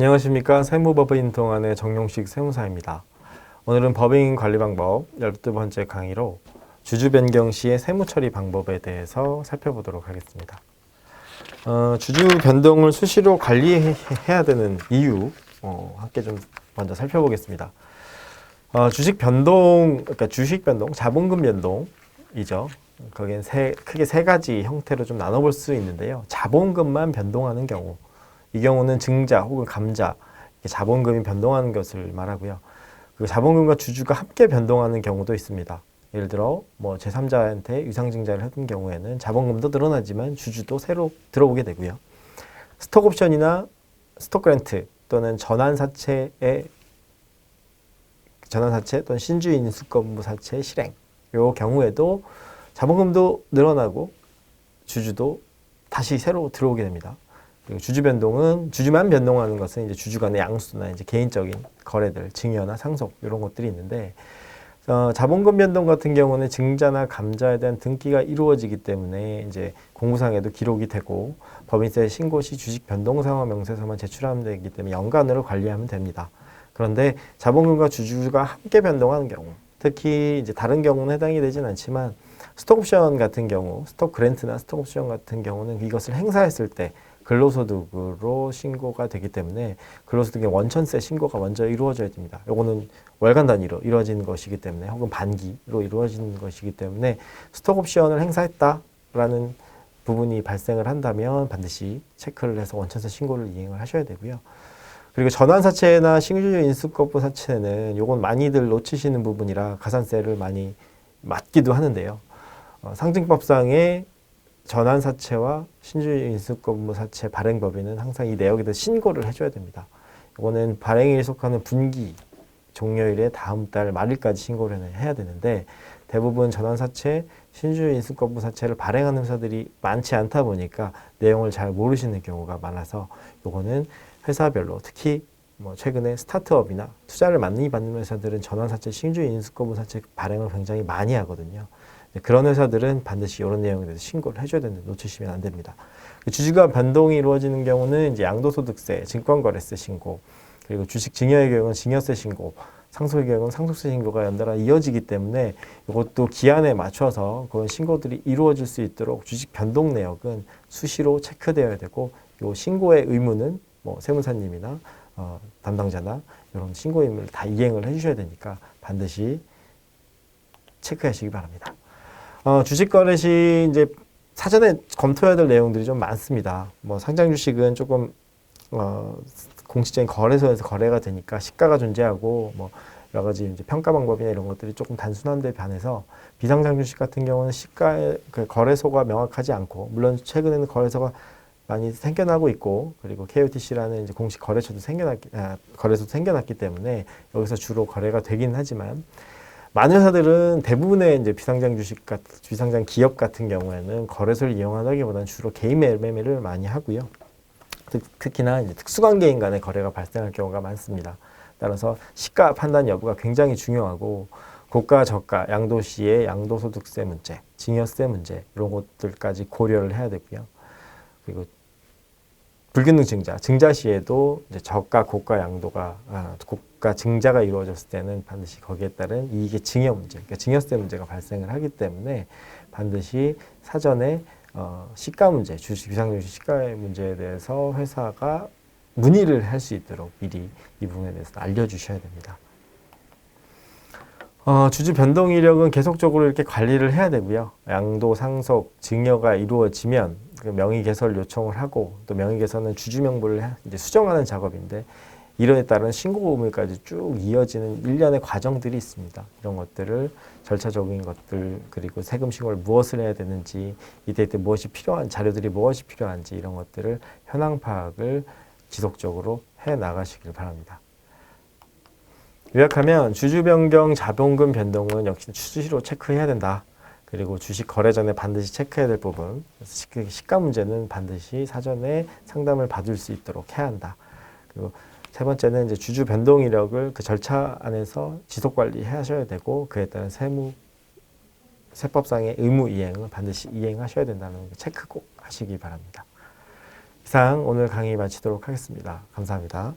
안녕하십니까. 세무법인 동안의 정용식 세무사입니다. 오늘은 법인 관리 방법 12번째 강의로 주주 변경 시의 세무 처리 방법에 대해서 살펴보도록 하겠습니다. 주주 변동을 수시로 관리해야 되는 이유 함께 좀 먼저 살펴보겠습니다. 주식 변동, 그러니까 주식 변동, 자본금 변동이죠. 거기엔 크게 세 가지 형태로 좀 나눠볼 수 있는데요. 자본금만 변동하는 경우, 이 경우는 증자 혹은 감자, 자본금이 변동하는 것을 말하고요. 그 자본금과 주주가 함께 변동하는 경우도 있습니다. 예를 들어 뭐 제3자한테 유상증자를 했던 경우에는 자본금도 늘어나지만 주주도 새로 들어오게 되고요. 스톡옵션이나 스톡그랜트 또는 전환사채 또는 신주인수권부 사채 실행, 이 경우에도 자본금도 늘어나고 주주도 다시 새로 들어오게 됩니다. 그리고 주주 변동은 주주만 변동하는 것은 이제 주주 간의 양수나 이제 개인적인 거래들, 증여나 상속 이런 것들이 있는데 자본금 변동 같은 경우는 증자나 감자에 대한 등기가 이루어지기 때문에 이제 공무상에도 기록이 되고 법인세 신고 시 주식 변동 상황 명세서만 제출하면 되기 때문에 연간으로 관리하면 됩니다. 그런데 자본금과 주주가 함께 변동하는 경우, 특히 이제 다른 경우는 해당이 되진 않지만 스톡옵션 같은 경우, 스톡그랜트나 스톡옵션 같은 경우는 이것을 행사했을 때 근로소득으로 신고가 되기 때문에 근로소득의 원천세 신고가 먼저 이루어져야 됩니다. 이거는 월간 단위로 이루어지는 것이기 때문에 혹은 반기로 이루어지는 것이기 때문에 스톡옵션을 행사했다라는 부분이 발생을 한다면 반드시 체크를 해서 원천세 신고를 이행을 하셔야 되고요. 그리고 전환사채나 신주인수권부 사채는 요건 많이들 놓치시는 부분이라 가산세를 많이 맞기도 하는데요. 상증법상의 전환사채와 신주인수권부 사채 발행법인은 항상 이 내역에 대해서 신고를 해줘야 됩니다. 이거는 발행일에 속하는 분기 종료일의 다음 달 말일까지 신고를 해야 되는데 대부분 전환사채, 신주인수권부 사채를 발행하는 회사들이 많지 않다 보니까 내용을 잘 모르시는 경우가 많아서 이거는 회사별로 특히 뭐 최근에 스타트업이나 투자를 많이 받는 회사들은 전환사채, 신주인수권부 사채 발행을 굉장히 많이 하거든요. 그런 회사들은 반드시 이런 내용에 대해서 신고를 해줘야 되는데 놓치시면 안 됩니다. 주주가 변동이 이루어지는 경우는 이제 양도소득세, 증권거래세 신고, 그리고 주식 증여의 경우는 증여세 신고, 상속의 경우는 상속세 신고가 연달아 이어지기 때문에 이것도 기한에 맞춰서 그런 신고들이 이루어질 수 있도록 주식 변동 내역은 수시로 체크되어야 되고, 이 신고의 의무는 뭐 세무사님이나 담당자나 이런 신고 의무를 다 이행을 해주셔야 되니까 반드시 체크하시기 바랍니다. 주식 거래 시 이제 사전에 검토해야 될 내용들이 좀 많습니다. 뭐 상장 주식은 조금 공식적인 거래소에서 거래가 되니까 시가가 존재하고 뭐 여러 가지 이제 평가 방법이나 이런 것들이 조금 단순한데 반해서 비상장 주식 같은 경우는 시가의 그 거래소가 명확하지 않고 물론 최근에는 거래소가 많이 생겨나고 있고 그리고 KOTC라는 이제 공식 거래소도 생겨났기 때문에 여기서 주로 거래가 되긴 하지만 많은 회사들은 대부분의 이제 비상장 비상장 기업 같은 경우에는 거래소를 이용하기보다는 주로 개인 매매를 많이 하고요. 특히나 이제 특수관계인 간의 거래가 발생할 경우가 많습니다. 따라서 시가 판단 여부가 굉장히 중요하고 고가, 저가, 양도 시의 양도소득세 문제, 증여세 문제 이런 것들까지 고려를 해야 되고요. 그리고 불균등 증자 시에도 이제 저가, 고가, 고가 증자가 이루어졌을 때는 반드시 거기에 따른 이익의 증여 문제, 그러니까 증여세 문제가 발생을 하기 때문에 반드시 사전에 시가 문제, 비상주식 시가의 문제에 대해서 회사가 문의를 할 수 있도록 미리 이 부분에 대해서 알려주셔야 됩니다. 주주 변동 이력은 계속적으로 이렇게 관리를 해야 되고요. 양도, 상속, 증여가 이루어지면 명의 개설 요청을 하고 또 명의 개설은 주주 명부를 이제 수정하는 작업인데 이론에 따른 신고 의무까지 쭉 이어지는 일련의 과정들이 있습니다. 이런 것들을 절차적인 것들 그리고 세금 신고를 무엇을 해야 되는지 이때 무엇이 필요한 자료들이 무엇이 필요한지 이런 것들을 현황 파악을 지속적으로 해 나가시길 바랍니다. 요약하면 주주 변경 자본금 변동은 역시 수시로 체크해야 된다. 그리고 주식 거래 전에 반드시 체크해야 될 부분, 시가 문제는 반드시 사전에 상담을 받을 수 있도록 해야 한다. 그리고 세 번째는 이제 주주 변동 이력을 그 절차 안에서 지속 관리하셔야 되고 그에 따른 세법상의 의무 이행을 반드시 이행하셔야 된다는 체크 꼭 하시기 바랍니다. 이상 오늘 강의 마치도록 하겠습니다. 감사합니다.